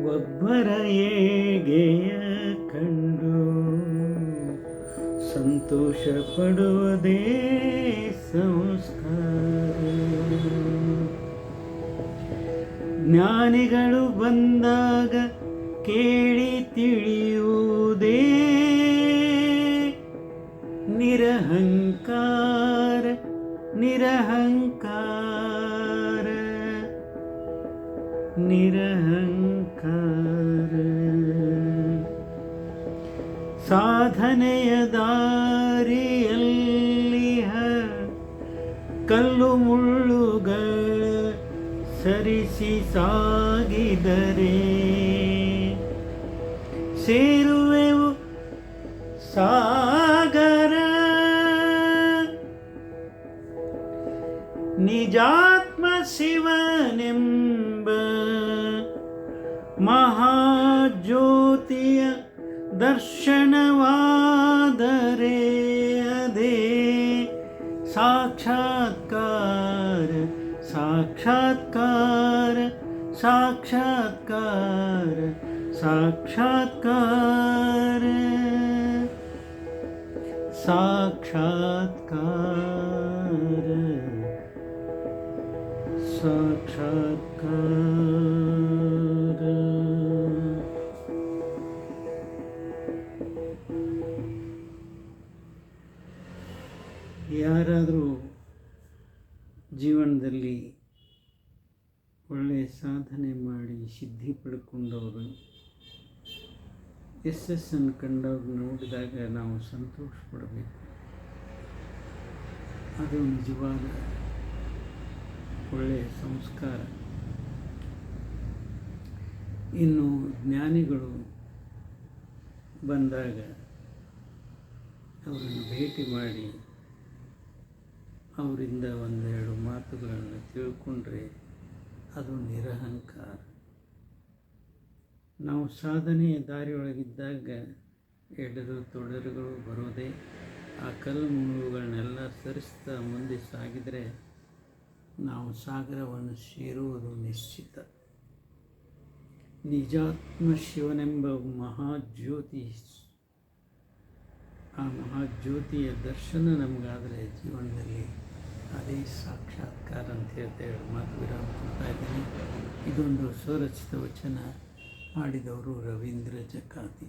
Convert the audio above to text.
ಒಬ್ಬರ ಏಗೆಯ ಕಂಡು ಸಂತೋಷ ಪಡುವುದೇ ಸಂಸ್ಕಾರ. ಜ್ಞಾನಿಗಳು ಬಂದಾಗ ಕೇಳಿ ತಿಳಿಯುವುದೇ ನಿರಹಂಕಾರ ನಿರಹಂಕಾರ ನಿರಹಂಕಾರ. ಸಾಧನೆಯ ದಾರಿಯಲ್ಲಿಹ ಕಲ್ಲು ಮುಳ್ಳುಗಳ ಸರಿಸಿ ಸಾಗಿದರೆ ಸೇರುವೆವು ಸಾಗರ. ನಿಜಾತ್ಮ ಶಿವನೆಂಬ ಮಹಾಜ್ಯೋತಿಯ ದರ್ಶನವಾದರೆ ಅದೇ ಸಾಕ್ಷಾತ್ಕಾರ ಸಾಕ್ಷಾತ್ಕಾರ ಸಾಕ್ಷಾತ್ಕಾರ ಸಾಕ್ಷಾತ್ಕಾರ ಸಾಕ್ಷಾತ್ಕಾರ ಸಾಕ್ಷಾತ್ಕಾರ. ಯಾರಾದರೂ ಜೀವನದಲ್ಲಿ ಒಳ್ಳೆಯ ಸಾಧನೆ ಮಾಡಿ ಸಿದ್ಧಿ ಪಡ್ಕೊಂಡವರು, ಯಶಸ್ಸನ್ನು ಕಂಡವ್ರು ನೋಡಿದಾಗ ನಾವು ಸಂತೋಷ ಪಡಬೇಕು. ಅದು ನಿಜವಾದ ಒಳ್ಳೆಯ ಸಂಸ್ಕಾರ. ಇನ್ನು ಜ್ಞಾನಿಗಳು ಬಂದಾಗ ಅವರನ್ನು ಭೇಟಿ ಮಾಡಿ ಅವರಿಂದ ಒಂದೆರಡು ಮಾತುಗಳನ್ನು ತಿಳ್ಕೊಂಡ್ರೆ ಅದು ನಿರಹಂಕಾರ. ನಾವು ಸಾಧನೆಯ ದಾರಿಯೊಳಗಿದ್ದಾಗ ಎಡರು ತೊಡರುಗಳು ಬರೋದೇ. ಆ ಕಲ್ಲು ಮುಳ್ಳುಗಳನ್ನೆಲ್ಲ ಸರಿಸ್ತಾ ಮುಂದೆ ಸಾಗಿದರೆ ನಾವು ಸಾಗರವನ್ನು ಸೇರುವುದು ನಿಶ್ಚಿತ. ನಿಜಾತ್ಮ ಶಿವನೆಂಬ ಮಹಾಜ್ಯೋತಿ, ಆ ಮಹಾಜ್ಯೋತಿಯ ದರ್ಶನ ನಮಗಾದರೆ ಜೀವನದಲ್ಲಿ ಅದೇ ಸಾಕ್ಷಾತ್ಕಾರ ಅಂತ ಹೇಳ್ತೇವೆ. ಮಾತು ವಿರಾಮ ಕೊಡ್ತಾ ಇದ್ದೀನಿ. ಇದೊಂದು ಸ್ವರಚಿತ ವಚನ. ಮಾಡಿದವರು ರವೀಂದ್ರ ಜಕಾತಿ.